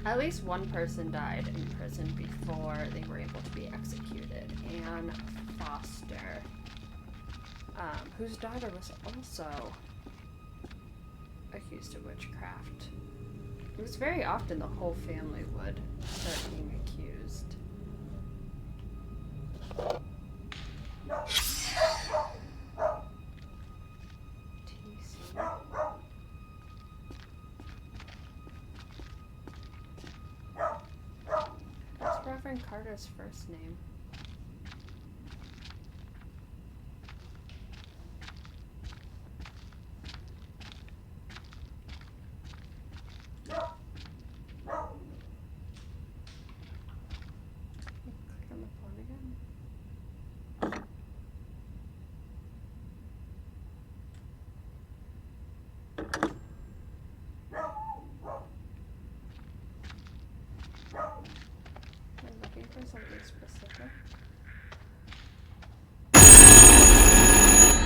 At least one person died in prison before they were able to be executed. Anne Foster, whose daughter was also accused of witchcraft. It was very often the whole family would start being accused. TC. That's Reverend Carter's first name. Click on the phone again. I'm looking for something specific.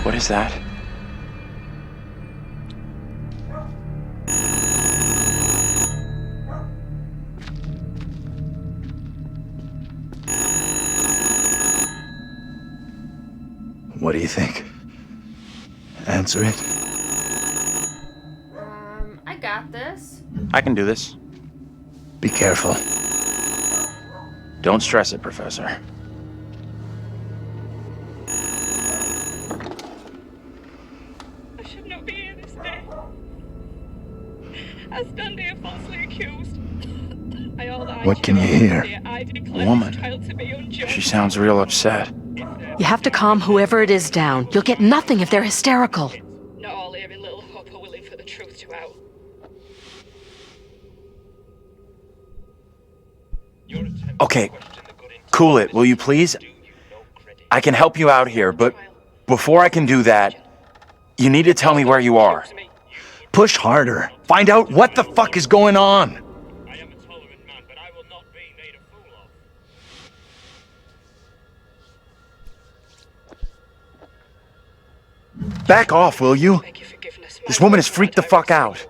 What is that? What do you think? Answer it. I got this. I can do this. Be careful. Don't stress it, Professor. I should not be here this day. I stand here falsely accused. What can you hear? Woman. She sounds real upset. You have to calm whoever it is down. You'll get nothing if they're hysterical. Not all here in Little Hope are willing for the truth to out. Okay, cool it, will you please? I can help you out here, but before I can do that, you need to tell me where you are. Push harder. Find out what the fuck is going on. I am a tolerant man, but I will not be made a fool of. Back off, will you? Beg your forgiveness. This woman has freaked the fuck out.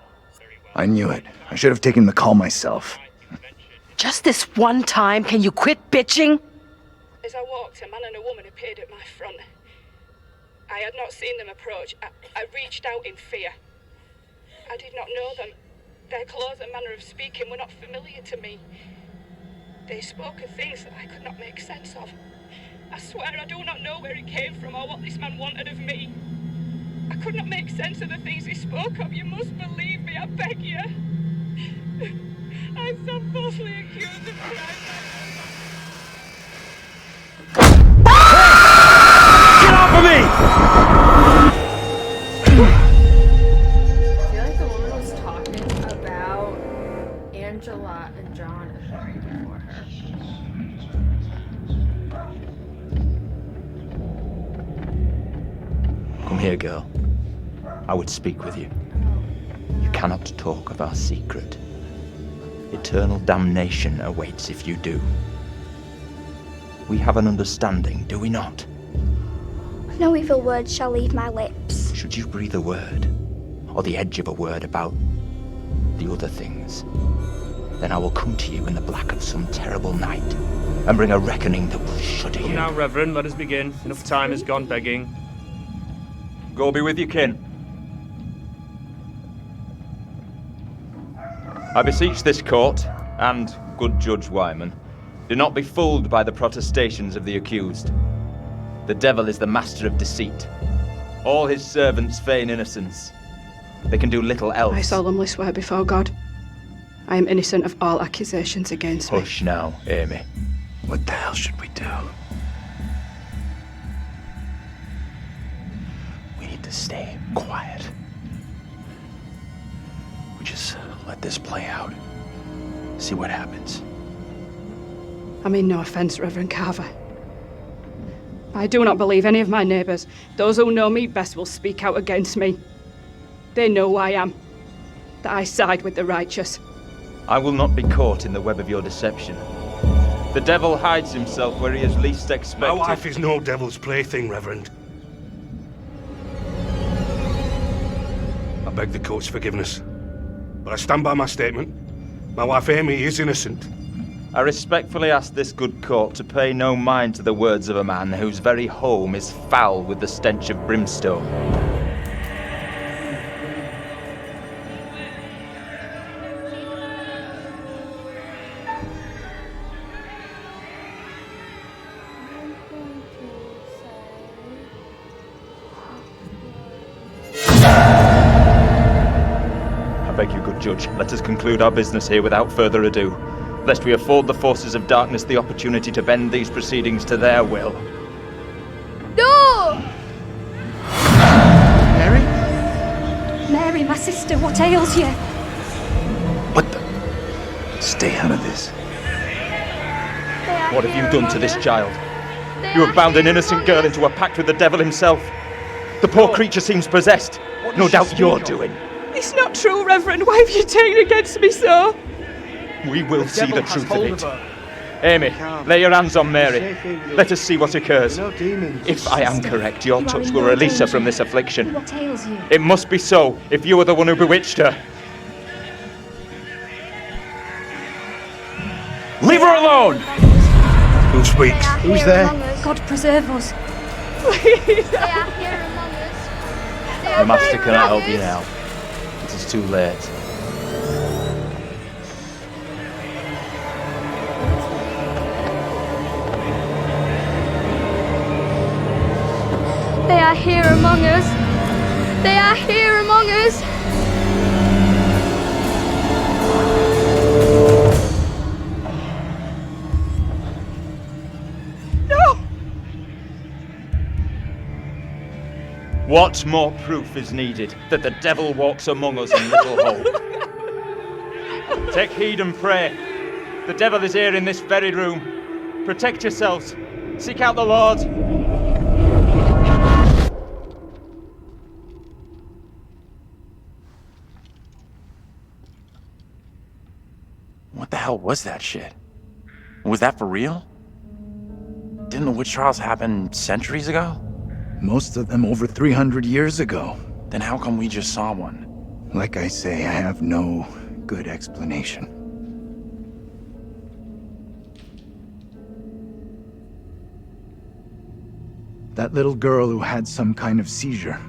I knew it. I should have taken the call myself. Just this one time, can you quit bitching? As I walked, a man and a woman appeared at my front. I had not seen them approach. I reached out in fear. I did not know them. Their clothes and manner of speaking were not familiar to me. They spoke of things that I could not make sense of. I swear I do not know where it came from or what this man wanted of me. I could not make sense of the things he spoke of. You must believe me, I beg you. I stand falsely accused of crime. Get off of me! I feel like the woman was talking about Angela and John appearing before her. Come here, girl. I would speak with you. You cannot talk of our secret. Eternal damnation awaits if you do. We have an understanding, do we not? No evil word shall leave my lips. Should you breathe a word, or the edge of a word about the other things, then I will come to you in the black of some terrible night and bring a reckoning that will shudder you. Now, Reverend, let us begin. Enough time has gone begging. Go be with your kin. I beseech this court, and good Judge Wyman, do not be fooled by the protestations of the accused. The devil is the master of deceit. All his servants feign innocence. They can do little else. I solemnly swear before God, I am innocent of all accusations against me. Hush now, Amy. What the hell should we do? We need to stay quiet. We just let this play out. See what happens. I mean no offence, Reverend Carver. I do not believe any of my neighbours. Those who know me best will speak out against me. They know who I am, that I side with the righteous. I will not be caught in the web of your deception. The devil hides himself where he is least expected. My wife is no devil's plaything, Reverend. I beg the court's forgiveness, but I stand by my statement. My wife Amy is innocent. I respectfully ask this good court to pay no mind to the words of a man whose very home is foul with the stench of brimstone. I beg you, good judge, let us conclude our business here without further ado, lest we afford the forces of darkness the opportunity to bend these proceedings to their will. No! Mary? Mary, my sister, what ails you? What the? Stay out of this. What have you done to this child? You have bound an innocent girl into a pact with the devil himself. The poor creature seems possessed. No doubt you're doing. It's not true, Reverend. Why have you taken against me so? We will see the truth of it. Amy, lay your hands on Mary. Let us see what occurs. If I am correct, your touch will release her from this affliction. What ails you? It must be so, if you are the one who bewitched her. Leave her alone! Who speaks? Who's there? God preserve us. Please. They are here among us. They The are master here cannot among help you us. now. It is too late. They are here among us. They are here among us. No. What more proof is needed that the devil walks among us in Little Hope? Take heed and pray. The devil is here in this very room. Protect yourselves. Seek out the Lord. What the hell was that shit? Was that for real? Didn't the witch trials happen centuries ago? Most of them over 300 years ago. Then how come we just saw one? Like I say, I have no good explanation. That little girl who had some kind of seizure.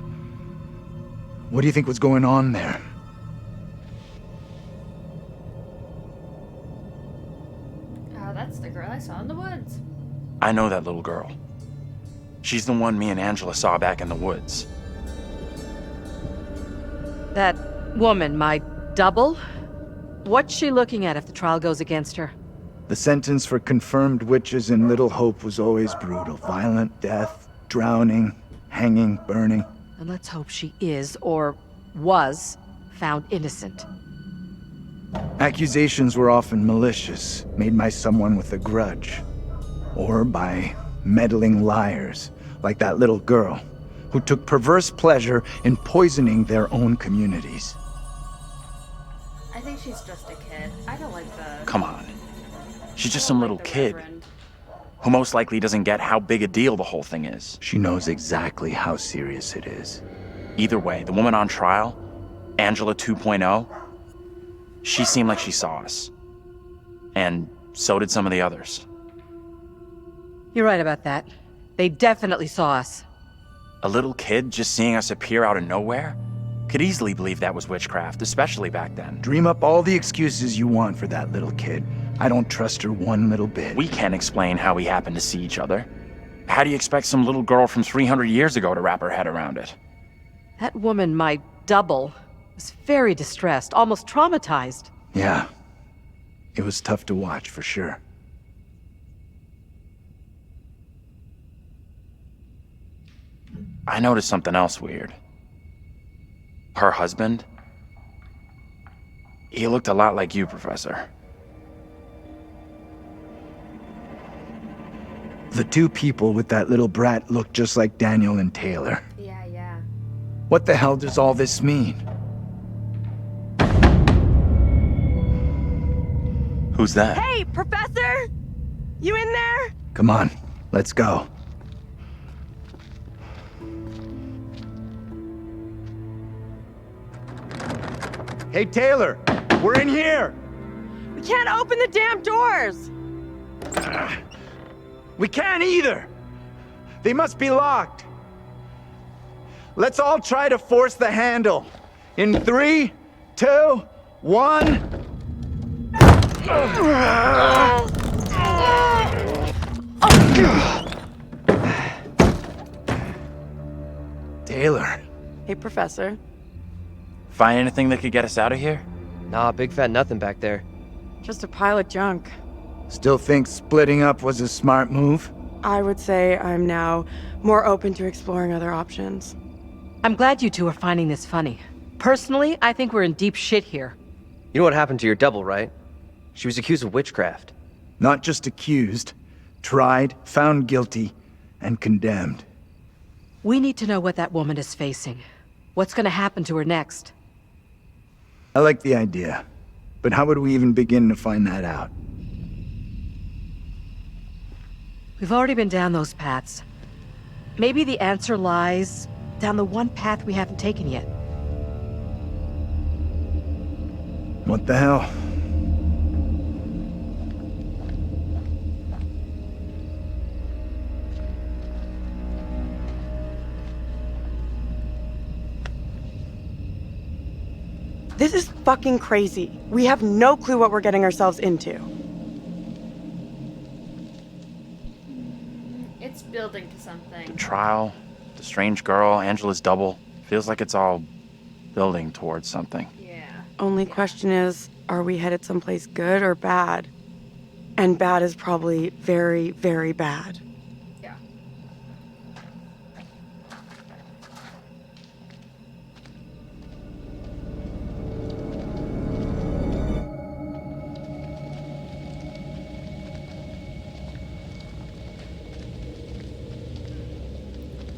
What do you think was going on there? Oh, that's the girl I saw in the woods. I know that little girl. She's the one me and Angela saw back in the woods. That woman, my double? What's she looking at if the trial goes against her? The sentence for confirmed witches in Little Hope was always brutal. Violent death, drowning, hanging, burning. And let's hope she is, or was, found innocent. Accusations were often malicious, made by someone with a grudge. Or by meddling liars, like that little girl, who took perverse pleasure in poisoning their own communities. I think she's just a kid. I don't like the... Come on. She's just I some don't little like the kid Reverend. who most likely doesn't get how big a deal the whole thing is. She knows exactly how serious it is. Either way, the woman on trial, Angela 2.0, she seemed like she saw us. And so did some of the others. You're right about that. They definitely saw us. A little kid just seeing us appear out of nowhere? Could easily believe that was witchcraft, especially back then. Dream up all the excuses you want for that little kid. I don't trust her one little bit. We can't explain how we happened to see each other. How do you expect some little girl from 300 years ago to wrap her head around it? That woman, my double, was very distressed, almost traumatized. Yeah. It was tough to watch, for sure. I noticed something else weird. Her husband? He looked a lot like you, Professor. The two people with that little brat looked just like Daniel and Taylor. Yeah. What the hell does all this mean? Who's that? Hey, Professor! You in there? Come on, let's go. Hey, Taylor! We're in here! We can't open the damn doors! We can't either! They must be locked. Let's all try to force the handle. In 3, 2, 1... Taylor. Hey, Professor. Find anything that could get us out of here? Nah, big fat nothing back there. Just a pile of junk. Still think splitting up was a smart move? I would say I'm now more open to exploring other options. I'm glad you two are finding this funny. Personally, I think we're in deep shit here. You know what happened to your double, right? She was accused of witchcraft. Not just accused, tried, found guilty, and condemned. We need to know what that woman is facing. What's gonna happen to her next? I like the idea, but how would we even begin to find that out? We've already been down those paths. Maybe the answer lies down the one path we haven't taken yet. What the hell? This is fucking crazy. We have no clue what we're getting ourselves into. It's building to something. The trial, the strange girl, Angela's double. Feels like it's all building towards something. Yeah. Only question is, are we headed someplace good or bad? And bad is probably very, very bad. Yeah.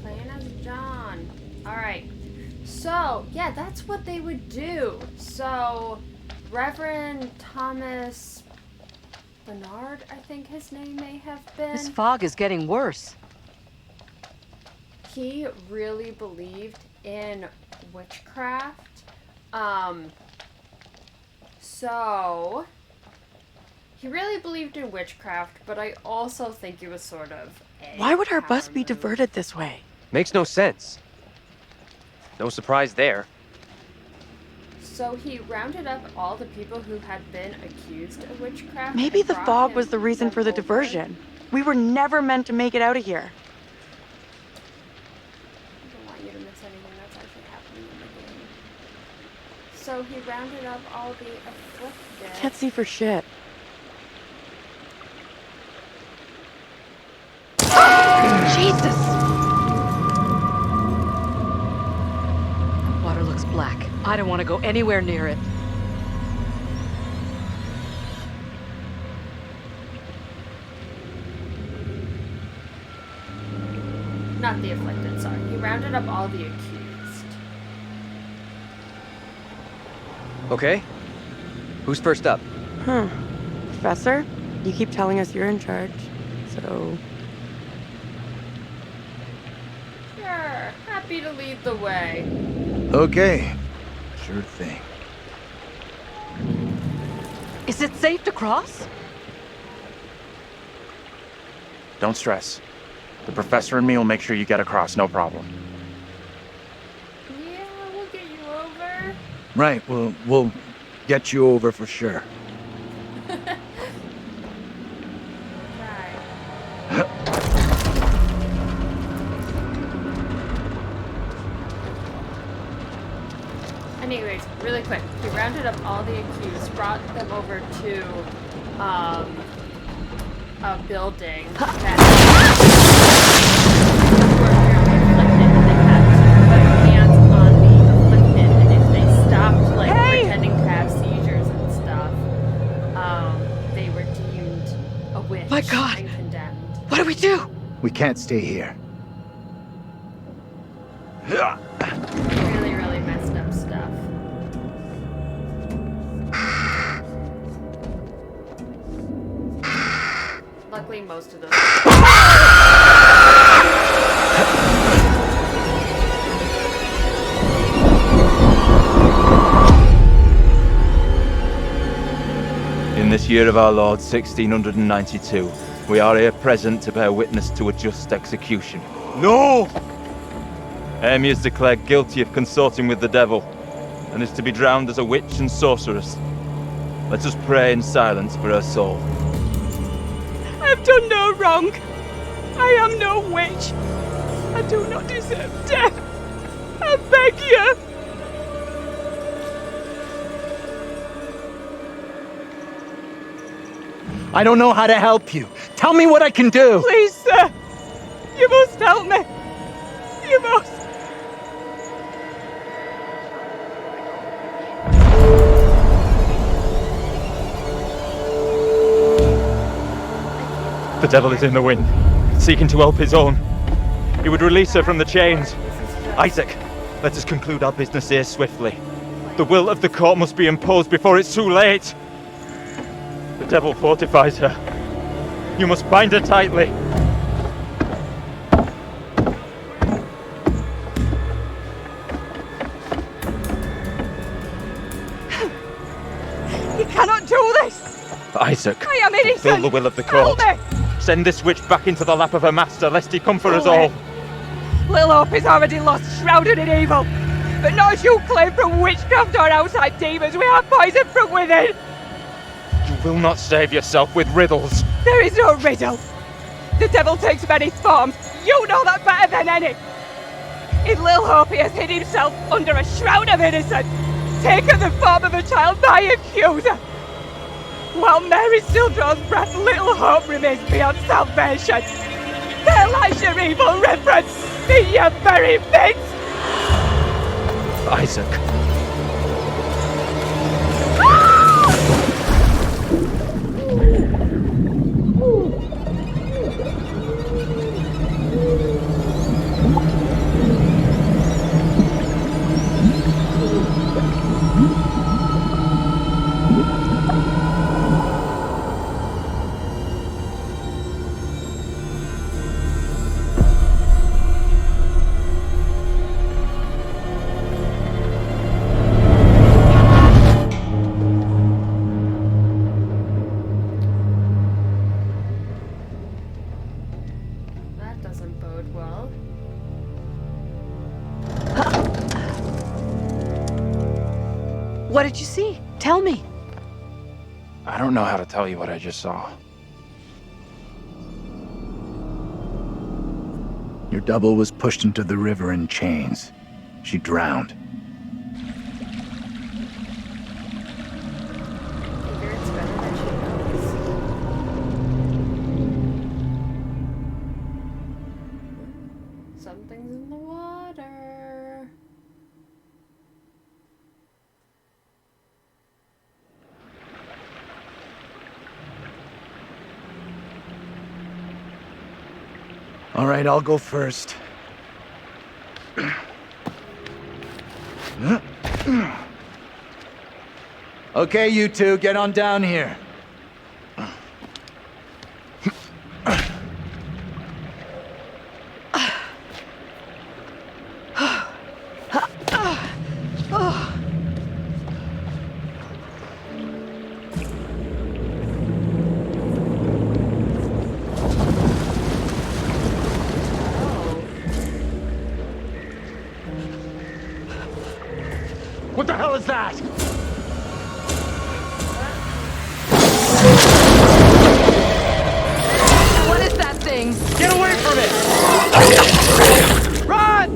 Playing as John. Alright. So, yeah, that's what they would do. So, Reverend Thomas Bernard, I think his name may have been. This fog is getting worse. He really believed in witchcraft. So he really believed in witchcraft, but I also think it was sort of a Why would our power bus be move. diverted this way? Makes no sense. No surprise there. So he rounded up all the people who had been accused of witchcraft. Maybe and the brought fog was the them reason for the over. diversion. We were never meant to make it out of here. I don't want you to miss anything that's actually happening in the game. So he rounded up all the afflicted. Can't see for shit. Jesus! Water looks black. I don't want to go anywhere near it. Not the afflicted, sorry. He rounded up all the accused. Okay. Who's first up? Professor, you keep telling us you're in charge, so... Sure, happy to lead the way. Okay, sure thing. Is it safe to cross? Don't stress. The professor and me will make sure you get across, no problem. Yeah, we'll get you over. Right, we'll get you over for sure. Right. Anyways, really quick, he rounded up all the accused, brought them over to a building that were apparently afflicted, and they had to put hands on the afflicted, and if they stopped like pretending to have seizures and stuff, they were deemed a witch My God. and condemned. What do we do? We can't stay here. Really, really messed up stuff. Luckily, most of those. In this year of our Lord 1692, we are here present to bear witness to a just execution. No! Amy is declared guilty of consorting with the devil, and is to be drowned as a witch and sorceress. Let us pray in silence for her soul. I've done no wrong. I am no witch. I do not deserve death. I beg you. I don't know how to help you. Tell me what I can do. Please, sir. You must help me. You must. The devil is in the wind, seeking to help his own. He would release her from the chains. Isaac, let us conclude our business here swiftly. The will of the court must be imposed before it's too late. The devil fortifies her. You must bind her tightly. You cannot do this. Isaac, I am innocent. fulfill the will of the court. Help me. Send this witch back into the lap of her master, lest he come for us all. Little Hope is already lost, shrouded in evil. But not as you claim from witchcraft or outside demons. We have poison from within. You will not save yourself with riddles. There is no riddle. The devil takes many forms. You know that better than any. In Little Hope, he has hid himself under a shroud of innocence, taken the form of a child by accuser. While Mary still draws breath, Little Hope remains beyond salvation. There lies your evil reverence in your very midst. Isaac. What did you see? Tell me. I don't know how to tell you what I just saw. Your double was pushed into the river in chains. She drowned. Something's in the water. All right, I'll go first. Okay, you two, get on down here. What the hell is that? What is that thing? Get away from it! Run!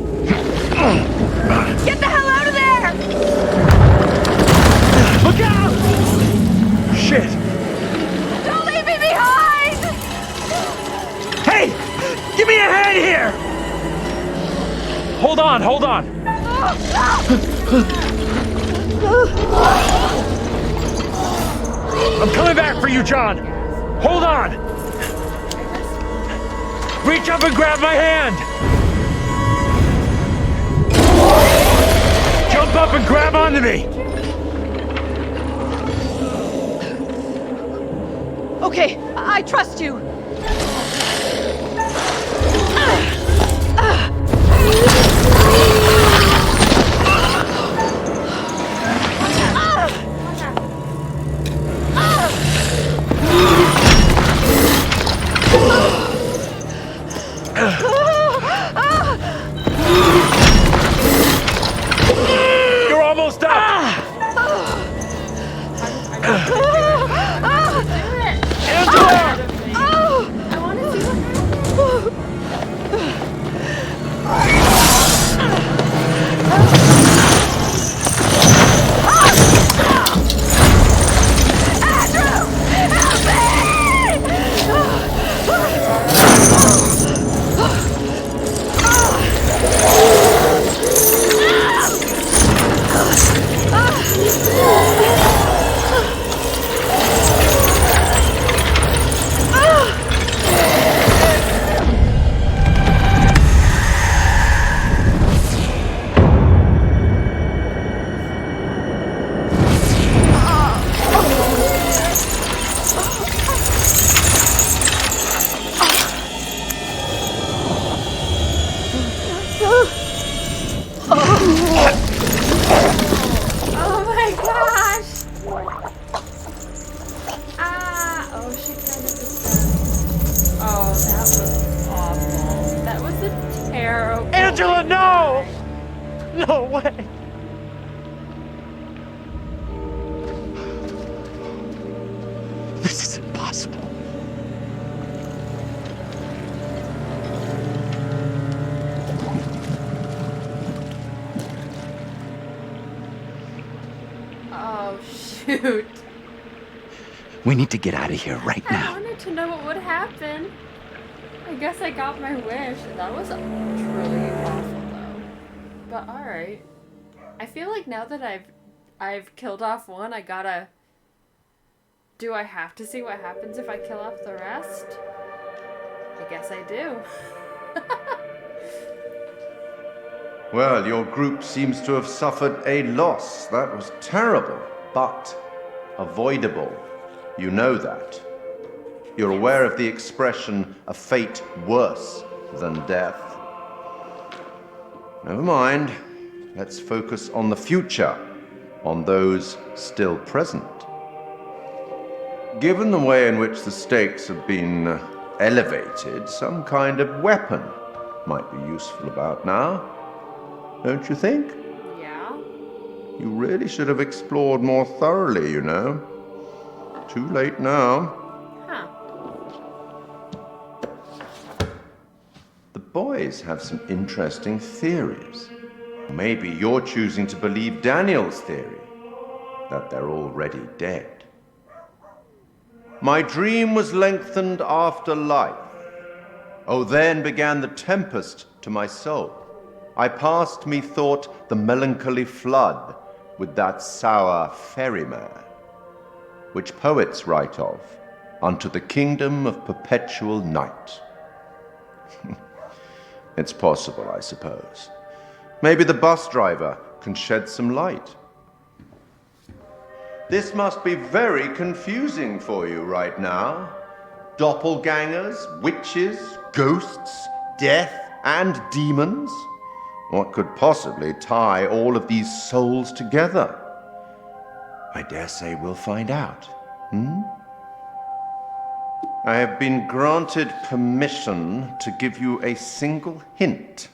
Get the hell out of there! Look out! Shit! Don't leave me behind! Hey! Give me a hand here! Hold on, hold on! I'm coming back for you, John! Hold on! Reach up and grab my hand! Jump up and grab onto me! Okay, I trust you. broke. Angela, no! No way! This is impossible. Oh, shoot. We need to get out of here right I now. wanted to know what would happen. I guess I got my wish. That was truly awful, though. But alright. I feel like now that I've killed off one, I gotta... Do I have to see what happens if I kill off the rest? I guess I do. Well, your group seems to have suffered a loss. That was terrible, but avoidable. You know that. You're aware of the expression, a fate worse than death. Never mind. Let's focus on the future, on those still present. Given the way in which the stakes have been elevated, some kind of weapon might be useful about now. Don't you think? Yeah. You really should have explored more thoroughly, you know. Too late now. Huh. The boys have some interesting theories. Maybe you're choosing to believe Daniel's theory, that they're already dead. My dream was lengthened after life. Oh, then began the tempest to my soul. I passed, methought, the melancholy flood with that sour ferryman, which poets write of, unto the kingdom of perpetual night. It's possible, I suppose. Maybe the bus driver can shed some light. This must be very confusing for you right now. Doppelgangers, witches, ghosts, death, and demons. What could possibly tie all of these souls together? I dare say we'll find out. I have been granted permission to give you a single hint.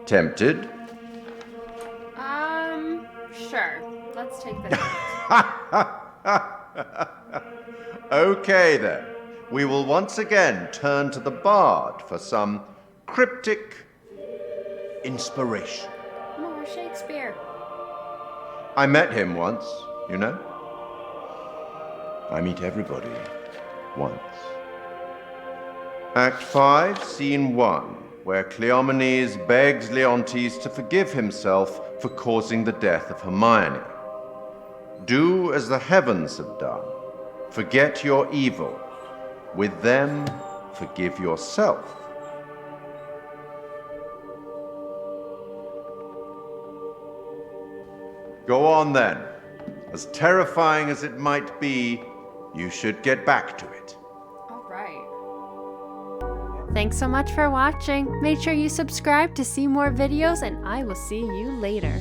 Tempted? Sure. Let's take the hint. Okay then. We will once again turn to the bard for some cryptic inspiration. More Shakespeare. I met him once, you know. I meet everybody once. Act 5, Scene 1, where Cleomenes begs Leontes to forgive himself for causing the death of Hermione. Do as the heavens have done. Forget your evil. With them, forgive yourself. Go on then. As terrifying as it might be, you should get back to it. All right. Thanks so much for watching. Make sure you subscribe to see more videos, and I will see you later.